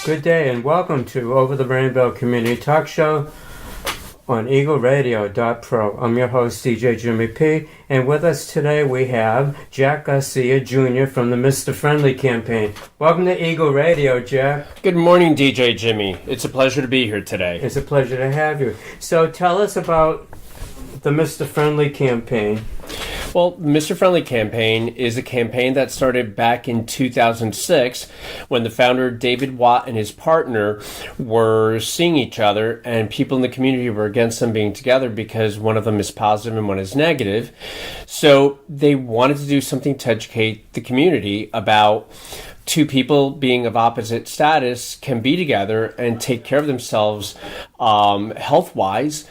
Good day and welcome to Over the Rainbow Community Talk Show on eagleradio.pro. I'm your host, DJ Jimmy P. And with us today we have Jack Garcia Jr. from the Mr. Friendly campaign. Welcome to Eagle Radio, Jack. Good morning, DJ Jimmy. It's a pleasure to be here today. It's a pleasure to have you. So tell us about the Mr. Friendly campaign. Well, the Mr. Friendly campaign is a campaign that started back in 2006 when the founder, David Watt, and his partner were seeing each other, and people in the community were against them being together because one of them is positive and one is negative. So they wanted to do something to educate the community about two people being of opposite status can be together and take care of themselves health-wise,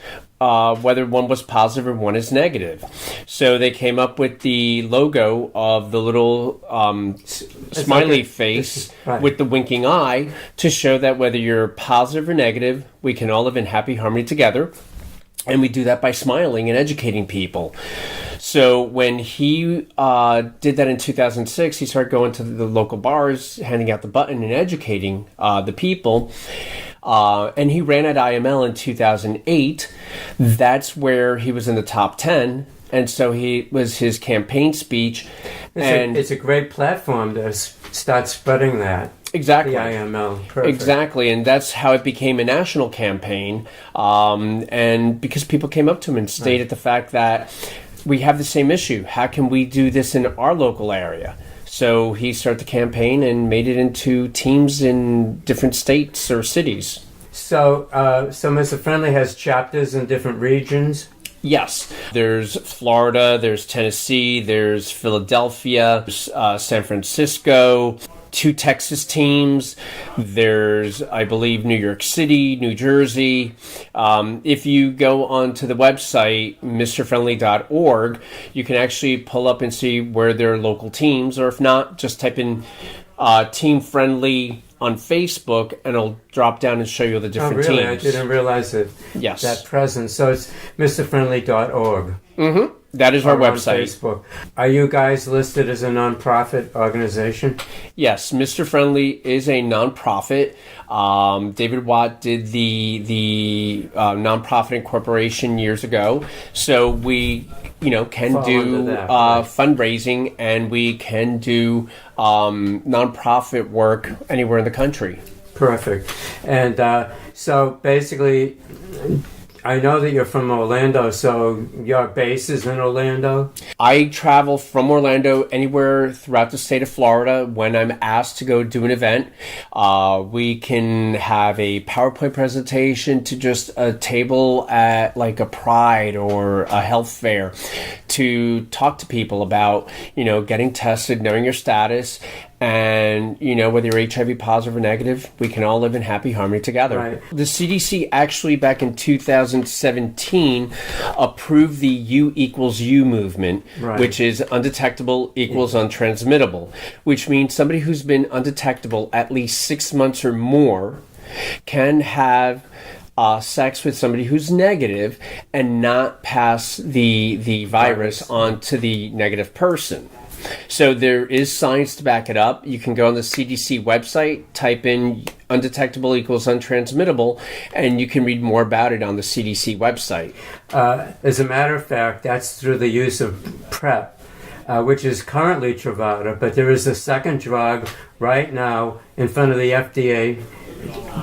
whether one was positive or one is negative. So they came up with the logo of the little smiley face with the winking eye to show that whether you're positive or negative, we can all live in happy harmony together. And we do that by smiling and educating people. So when he did that in 2006, he started going to the local bars, handing out the button and educating the people. And he ran at IML in 2008. That's where he was in the top 10. And so he was his campaign speech. It's a great platform to start spreading that. Exactly. The IML. Perfect. Exactly. And that's how it became a national campaign. And because people came up to him and stated the fact that we have the same issue. How can we do this in our local area? So he started the campaign and made it into teams in different states or cities. So Mr. Friendly has chapters in different regions? Yes. There's Florida, there's Tennessee, there's Philadelphia, San Francisco, 2 Texas teams. There's, I believe, New York City, New Jersey. If you go onto the website, mrfriendly.org, you can actually pull up and see where there are local teams, or if not, just type in Team Friendly on Facebook, and it'll drop down and show you the different teams. Oh, really? I didn't realize it. Yes. That presence. So it's mrfriendly.org. Mm-hmm. That is our website. On Facebook. Are you guys listed as a nonprofit organization? Yes, Mr. Friendly is a nonprofit. David Watt did the nonprofit incorporation years ago, so we, can do fundraising, and we can do nonprofit work anywhere in the country. Perfect. And so basically, I know that you're from Orlando, so your base is in Orlando? I travel from Orlando anywhere throughout the state of Florida when I'm asked to go do an event. We can have a PowerPoint presentation to just a table at like a Pride or a health fair to talk to people about, getting tested, knowing your status, and, whether you're HIV positive or negative, we can all live in happy harmony together. Right. The CDC actually, back in 2017, approved the U equals U movement, which is undetectable equals untransmittable, which means somebody who's been undetectable at least 6 months or more can have sex with somebody who's negative and not pass the virus on to the negative person. So there is science to back it up. You can go on the CDC website, type in undetectable equals untransmittable, and you can read more about it on the CDC website. As a matter of fact, that's through the use of PrEP, which is currently Truvada, but there is a second drug right now in front of the FDA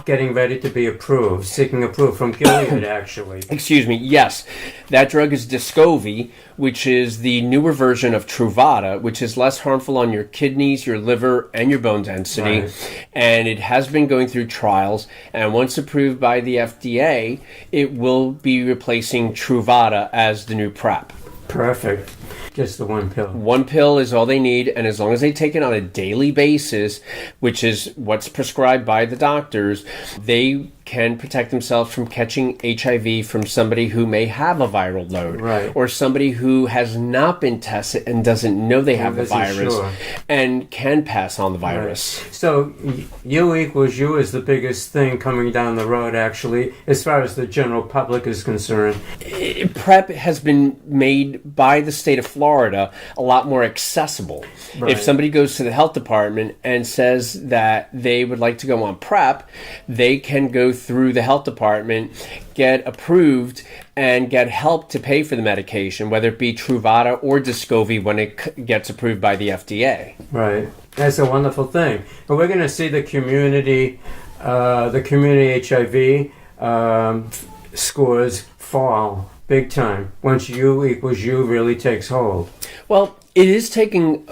getting ready to be approved, seeking approval from Gilead, actually. Excuse me, yes. That drug is Descovy, which is the newer version of Truvada, which is less harmful on your kidneys, your liver, and your bone density. Right. And it has been going through trials, and once approved by the FDA, it will be replacing Truvada as the new PrEP. Perfect. Just the one pill. One pill is all they need, and as long as they take it on a daily basis, which is what's prescribed by the doctors, they can protect themselves from catching HIV from somebody who may have a viral load, right, or somebody who has not been tested and doesn't know they have the virus, sure, and can pass on the virus. Right. So U equals U is the biggest thing coming down the road, actually, as far as the general public is concerned. PrEP has been made by the state of Florida a lot more accessible. Right. If somebody goes to the health department and says that they would like to go on PrEP, they can go through the health department, get approved, and get help to pay for the medication, whether it be Truvada or Descovy when it gets approved by the FDA. Right. That's a wonderful thing. But we're going to see the community HIV scores fall big time once U equals U really takes hold. Well, it is taking...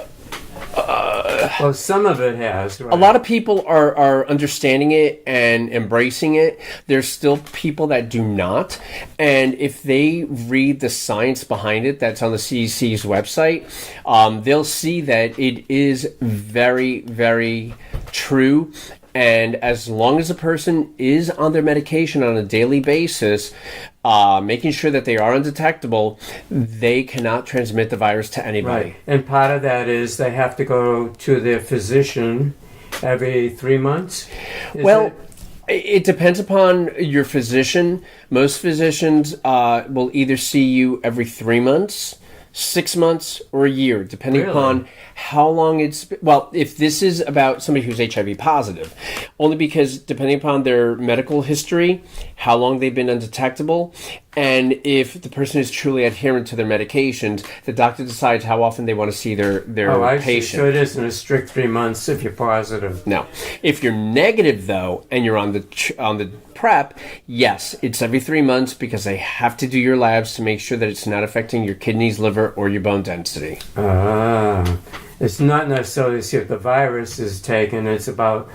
well, some of it has. Right? A lot of people are understanding it and embracing it. There's still people that do not. And if they read the science behind it that's on the CDC's website, they'll see that it is very, very true. And as long as a person is on their medication on a daily basis, making sure that they are undetectable, they cannot transmit the virus to anybody. Right. And part of that is they have to go to their physician every 3 months? It depends upon your physician. Most physicians will either see you every 3 months, 6 months, or a year, depending upon how long it's been. Well, if this is about somebody who's HIV positive, only because depending upon their medical history, how long they've been undetectable, and if the person is truly adherent to their medications, the doctor decides how often they want to see their patient. So it isn't a strict 3 months if you're positive. No. If you're negative, though, and you're on the PrEP, yes, it's every 3 months because they have to do your labs to make sure that it's not affecting your kidneys, liver, or your bone density. It's not necessarily to see if the virus is taken, it's about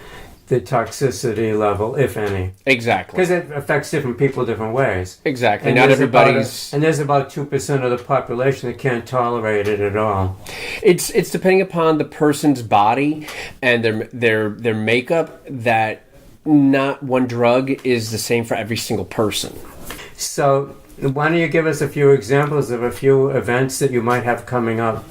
the toxicity level, if any. Exactly. Because it affects different people different ways. Exactly. And not everybody's... and there's about 2% of the population that can't tolerate it at all. It's depending upon the person's body and their makeup, that not one drug is the same for every single person. So why don't you give us a few examples of a few events that you might have coming up?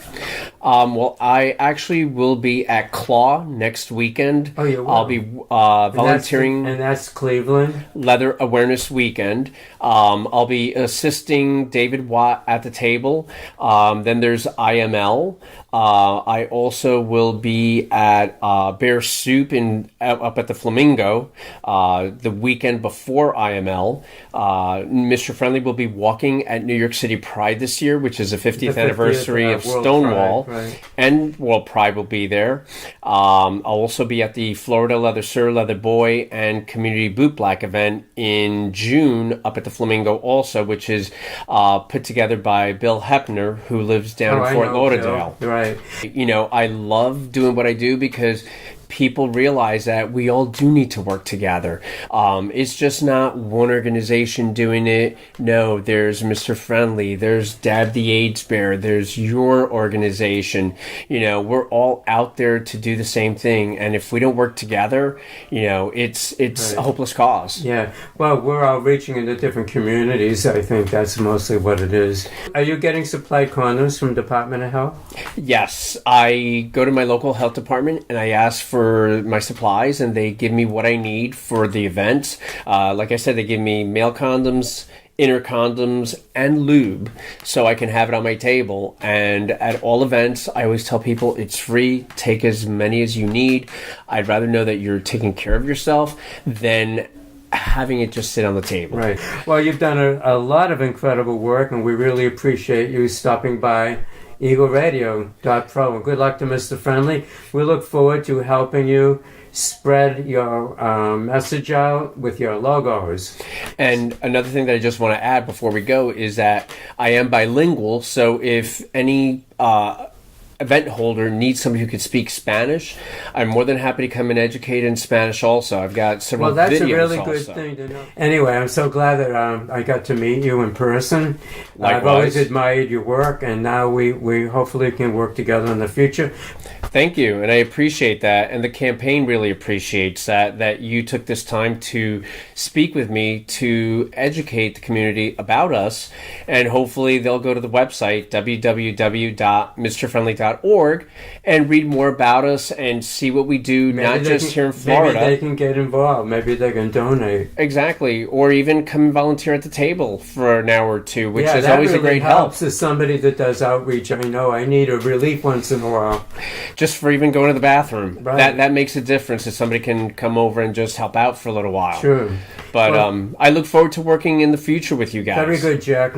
Well, I actually will be at CLAW next weekend. Oh, you will? I'll be volunteering. And that's Cleveland? Leather Awareness Weekend. I'll be assisting David Watt at the table. Then there's IML. I also will be at Bear Soup up at the Flamingo the weekend before IML. Mr. Friendly will be walking at New York City Pride this year, which is the 50th anniversary of Stonewall. Right. And World Pride will be there. I'll also be at the Florida Leather Sir, Leather Boy, and Community Boot Black event in June up at the Flamingo also, which is put together by Bill Hepner, who lives down in Fort Lauderdale. Bill. Right. You know, I love doing what I do because people realize that we all do need to work together. It's just not one organization doing it. No, there's Mr. Friendly, there's Dab the AIDS Bear, there's your organization. You know, we're all out there to do the same thing. And if we don't work together, you know, it's right. A hopeless cause. Yeah. Well, we're all reaching into different communities. I think that's mostly what it is. Are you getting supplied condoms from Department of Health? Yes. I go to my local health department and I ask for my supplies, and they give me what I need for the event. Like I said, they give me male condoms, inner condoms, and lube, so I can have it on my table. And at all events, I always tell people it's free. Take as many as you need. I'd rather know that you're taking care of yourself than having it just sit on the table. Right. Well, you've done a lot of incredible work, and we really appreciate you stopping by EagleRadio.pro. And good luck to Mr. Friendly. We look forward to helping you spread your message out with your logos. And another thing that I just want to add before we go is that I am bilingual, so if any event holder needs somebody who can speak Spanish, I'm more than happy to come and educate in Spanish also. I've got several videos. Well, that's a really also. good thing to know. Anyway, I'm so glad that I got to meet you in person. Likewise. I've always admired your work, and now we hopefully can work together in the future. Thank you, and I appreciate that, and the campaign really appreciates that you took this time to speak with me to educate the community about us, and hopefully they'll go to the website www.mrfriendly.org and read more about us and see what we do, not just here in Florida. Maybe they can get involved. Maybe they can donate. Exactly, or even come and volunteer at the table for an hour or two, which is that always really a great helps help. as somebody that does outreach. I know I need a relief once in a while. Just for even going to the bathroom. Right. That makes a difference if somebody can come over and just help out for a little while. Sure. But I look forward to working in the future with you guys. Very good, Jack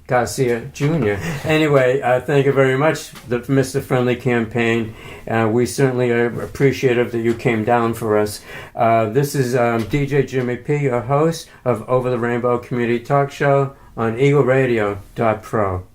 Garcia Jr. Anyway, thank you very much, the Mr. Friendly campaign. We certainly are appreciative that you came down for us. This is DJ Jimmy P., your host of Over the Rainbow Community Talk Show on eagleradio.pro.